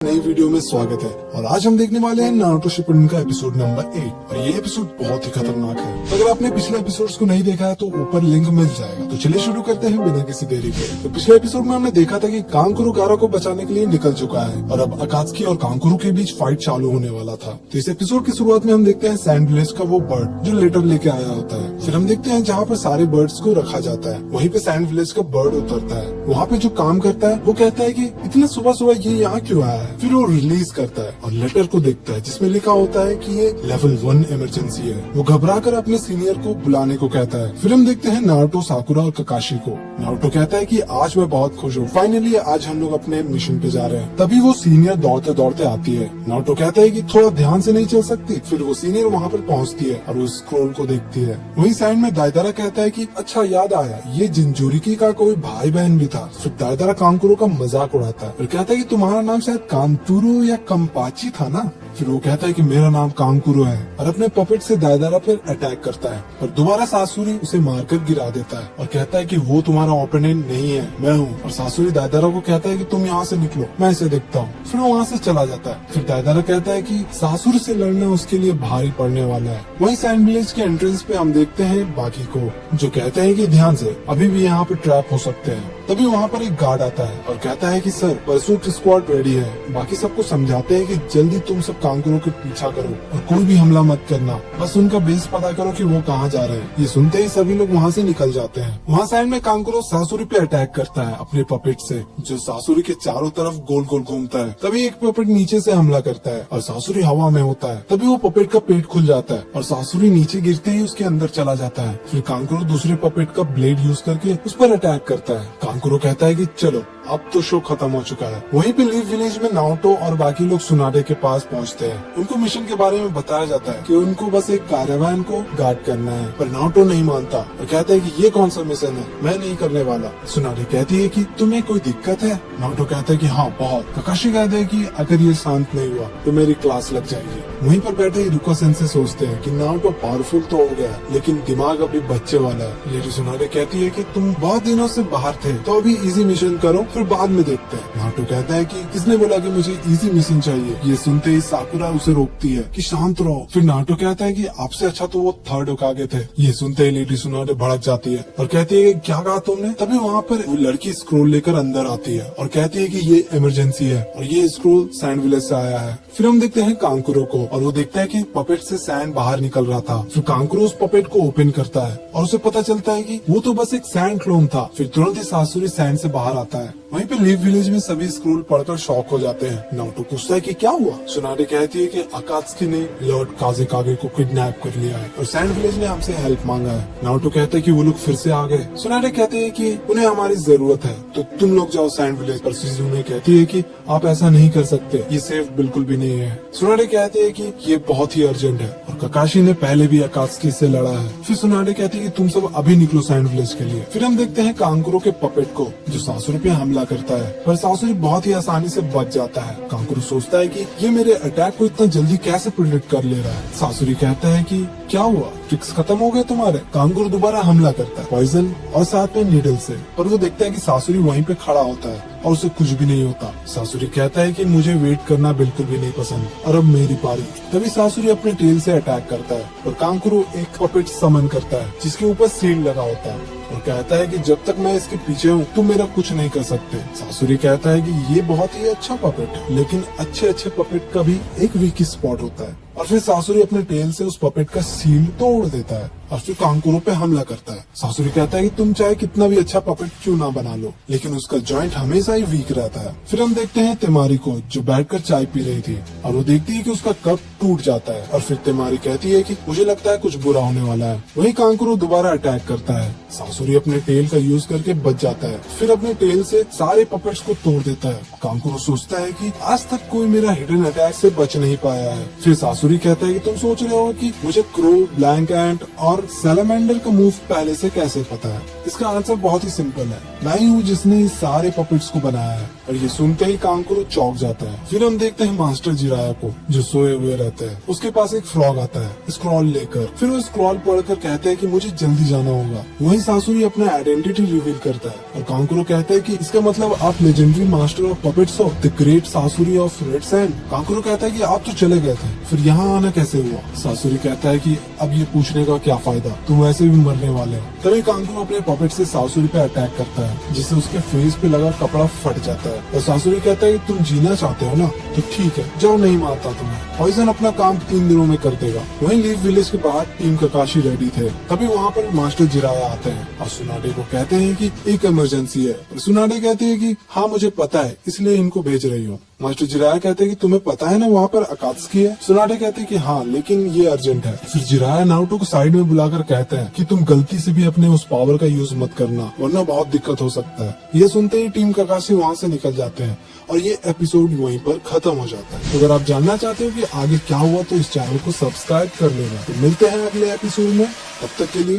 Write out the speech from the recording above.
नई वीडियो में स्वागत है और आज हम देखने वाले हैं नारुतो शिपुडेन का एपिसोड नंबर 8 और ये एपिसोड बहुत ही खतरनाक है। तो अगर आपने पिछले एपिसोड्स को नहीं देखा है तो ऊपर लिंक मिल जाएगा। तो चलिए शुरू करते हैं बिना किसी देरी के। तो पिछले एपिसोड में हमने देखा था कि कांकुरु गारा को बचाने के लिए निकल चुका है और अब अकात्सुकी और कांकुरु के बीच फाइट चालू होने वाला था। तो इस एपिसोड की शुरुआत में हम देखते हैं सैंड विलेज का वो बर्ड जो लेटर लेके आया होता है। फिर हम देखते हैं जहाँ पर सारे बर्ड्स को रखा जाता है वहीं पे सैंड विलेज का बर्ड उतरता है। वहाँ पे जो काम करता है वो कहता है कि इतना सुबह सुबह ये यहाँ क्यों आया है। फिर वो रिलीज करता है और लेटर को देखता है जिसमें लिखा होता है कि ये लेवल 1 इमरजेंसी है। वो घबराकर अपने सीनियर को बुलाने को कहता है। फिर हम देखते हैं नारुतो, साकुरा और ककाशी को। नारुतो कहता है कि आज मैं बहुत खुश हूँ, फाइनली आज हम लोग अपने मिशन पे जा रहे हैं। तभी वो सीनियर दौड़ते दौड़ते आती है। नारुतो कहता है कि थोड़ा ध्यान से नहीं चल सकती। फिर वो सीनियर वहाँ पर पहुँचती है और वो स्क्रोल को देखती है। वही साइड में दाइदारा कहता है कि अच्छा याद आया, ये जिंजूरिकी का कोई भाई बहन भी था। फिर दाइदारा कांकुरो का मजाक उड़ाता है और कहता है कि तुम्हारा नाम शायद कांतुरु या कंपाची था ना। फिर वो कहता है कि मेरा नाम कांकुरो है और अपने पपेट से दाइदारा पर अटैक करता है और दोबारा सासुरी उसे मारकर गिरा देता है और कहता है कि वो तुम्हारा ओपोनेंट नहीं है, मैं हूँ। और सासुरी दाइदारा को कहता है कि तुम यहाँ से निकलो, मैं इसे देखता हूँ। फिर वो वहाँ से चला जाता है। फिर दाइदारा कहता है कि सासुरी से लड़ना उसके लिए भारी पड़ने वाला है। वहीं सैंड विलेज के एंट्रेंस पे हम देखते हैं बाकी को जो कहते हैं कि ध्यान से, अभी भी यहाँ पे ट्रैप हो सकते हैं। तभी वहाँ पर एक गार्ड आता है और कहता है कि सर परसूट स्क्वाड रेडी है। बाकी सबको समझाते हैं कि जल्दी तुम सब कांकुरो के पीछा करो और कोई भी हमला मत करना, बस उनका बेस पता करो कि वो कहाँ जा रहे हैं। ये सुनते ही सभी लोग वहाँ से निकल जाते हैं। वहाँ साइड में कांकुरो सासुरी पे अटैक करता है अपने पपेट से, जो सासुरी के चारों तरफ गोल गोल घूमता है। तभी एक पपेट नीचे से हमला करता है और सासुरी हवा में होता है। तभी वो पपेट का पेट खुल जाता है और सासुरी नीचे गिरते ही उसके अंदर चला जाता है। फिर कांकुरो दूसरे पपेट का ब्लेड यूज करके उस पर अटैक करता है। कांकुरो कहता है कि चलो अब तो शो खत्म हो चुका है। वहीं पे लीफ विलेज में नारुतो और बाकी लोग सुनाडे के पास पहुंचते हैं। उनको मिशन के बारे में बताया जाता है कि उनको बस एक कारवान को गार्ड करना है, पर नारुतो नहीं मानता और कहता है कि ये कौन सा मिशन है, मैं नहीं करने वाला। सुनाडे कहती है कि तुम्हें कोई दिक्कत है। नारुतो कहता है कि हाँ बहुत। ककाशी कहता है कि अगर ये शांत नहीं हुआ तो मेरी क्लास लग जाएगी। वहीं पर बैठे इरुका सेंसे सोचते हैं कि नारुतो पावरफुल तो हो गया लेकिन दिमाग अभी बच्चे वाला है। लेडी सुनाडे कहती है कि तुम बहुत दिनों से बाहर थे तो अभी इजी मिशन करो, फिर बाद में देखते हैं। नारुतो कहता है कि किसने बोला कि मुझे इजी मिशन चाहिए। ये सुनते ही साकुरा उसे रोकती है कि शांत रहो। फिर नारुतो कहता है कि आपसे अच्छा तो वो थर्ड होकागे थे। ये सुनते ही लेडी सुनाडे भड़क जाती है और कहती है कि क्या कहा तुमने। तभी वहाँ पर वो लड़की स्क्रोल लेकर अंदर आती है और कहती है कि ये इमरजेंसी है और ये स्क्रोल सैंड विलेज से आया है। फिर हम देखते हैं कांकुरो को और वो देखता है कि पपेट से सैंड बाहर निकल रहा था। फिर कांकुरो उस पपेट को ओपन करता है और उसे पता चलता है कि वो तो बस एक सैंड क्लोन था। फिर तुरंत ही सासुरी सैंड से बाहर आता है। वहीं पे लीफ विलेज में सभी स्क्रोल पढ़कर शॉक हो जाते हैं। नारुतो पूछता है कि क्या हुआ। सुनाडे कहती है कि अकात्सुकी ने लॉर्ड काजेकागे को किडनैप कर लिया है और सैंड विलेज ने हमसे हेल्प मांगा है। नारुतो कहता है कि वो लोग फिर से आ गए। सुनाडे कहते हैं कि उन्हें हमारी जरूरत है तो तुम लोग जाओ सैंड विलेज पर। शिजुने कहती है कि आप ऐसा नहीं कर सकते, ये सेफ बिल्कुल भी नहीं है। सुनाडे कहते हैं कि ये बहुत ही अर्जेंट है और ककाशी ने पहले भी अकात्सुकी से लड़ा है। फिर सुनाडे कहती है कि तुम सब अभी निकलो सैंड विलेज के लिए। फिर हम देखते हैं कांकुरो के पपेट को जो सासुरी पे हमला करता है, पर सासुरी बहुत ही आसानी से बच जाता है। कांकुरो सोचता है कि ये मेरे अटैक को इतना जल्दी कैसे प्रिडिक्ट कर ले रहा है। सासुरी कहता है कि क्या हुआ, ट्रिक्स खत्म हो गए तुम्हारे। कांकुरो दोबारा हमला करता है पॉइजन और साथ में नीडल से, पर वो देखता है कि सासुरी वहीं पे खड़ा होता है और उसे कुछ भी नहीं होता। सासुरी कहता है कि मुझे वेट करना बिल्कुल भी नहीं पसंद और अब मेरी पारी। तभी सासुरी अपने टेल से अटैक करता है और कांकुरो एक पपेट समन करता है जिसके ऊपर सील लगा होता है और कहता है कि जब तक मैं इसके पीछे हूँ तुम मेरा कुछ नहीं कर सकते। सासुरी कहता है कि ये बहुत ही अच्छा पपेट है लेकिन अच्छे पपेट का भी एक वीक स्पॉट होता है। और फिर सासुरी अपने टेल से उस पपेट का सील तोड़ देता है और फिर कांकुरो पे हमला करता है। सासुरी कहता है कि तुम चाहे कितना भी अच्छा पपेट क्यों ना बना लो लेकिन उसका जॉइंट हमेशा ही वीक रहता है। फिर हम देखते हैं तेमारी को जो बैठकर चाय पी रही थी और वो देखती है कि उसका कप टूट जाता है और फिर तेमारी कहती है कि मुझे लगता है कुछ बुरा होने वाला है। वही कांकुरो दोबारा अटैक करता है। सासुरी अपने टेल का यूज करके बच जाता है। फिर अपने टेल से सारे पपेट्स को तोड़ देता है। कांकुरो सोचता है कि आज तक कोई मेरा हिडन अटैक से बच नहीं पाया है। फिर सासुरी कहता है कि तुम सोच रहे हो कि मुझे क्रो, ब्लैंक एंट और और सैलामेंडर का मूव पहले से कैसे पता है? इसका आंसर बहुत ही सिंपल है, मैं ही हूँ जिसने इस सारे पपेट्स को बनाया है। और ये सुनते ही कांकुरो चौंक जाता है। फिर हम देखते हैं मास्टर जिराया को जो सोए हुए रहते हैं। उसके पास एक फ्रॉग आता है स्क्रॉल लेकर। फिर वो स्क्रॉल पढ़कर कहते हैं कि मुझे जल्दी जाना होगा। वहीं सासुरी अपना आइडेंटिटी रिवील करता है और कांकुरो कहता है कि इसका मतलब आप लेजेंडरी मास्टर ऑफ पपेट्स हो, the great Sasori of red sand. Kankuro कहता है कि आप तो चले गए थे, फिर यहाँ आना कैसे हुआ? सासुरी कहता है कि अब ये पूछने का क्या फायदा, तुम वैसे भी मरने वाले हो। तभी कांकुरो अपने पपेट से सासुरी पे अटैक करता है जिससे उसके फेस पे लगा कपड़ा फट जाता है। और सासुरी कहता है कि तुम जीना चाहते हो ना, तो ठीक है जाओ, नहीं मारता तुम्हें। पॉइजन अपना काम 3 दिनों में कर देगा। वहीं लीफ विलेज के बाहर टीम ककाशी रेडी थे। तभी वहाँ पर मास्टर जिराया आते हैं और सुनाडे को कहते हैं कि एक इमरजेंसी है। और सुनाडे कहती है कि हाँ मुझे पता है, इसलिए इनको भेज रही हूँ। मास्टर जिराया कहते हैं कि तुम्हें पता है ना वहाँ पर अकात्सुकी है? सुनाडे कहते हैं कि हाँ, लेकिन ये अर्जेंट है। फिर जिराया नारुतो को साइड में बुलाकर कहते हैं कि तुम गलती से भी अपने उस पावर का यूज मत करना, वरना बहुत दिक्कत हो सकता है। ये सुनते ही टीम ककाशी वहाँ से निकल जाते हैं और ये एपिसोड वहीं पर खत्म हो जाता है। तो अगर आप जानना चाहते हो कि आगे क्या हुआ तो इस चैनल को सब्सक्राइब कर लेना। तो मिलते हैं अगले एपिसोड में, तब तक के लिए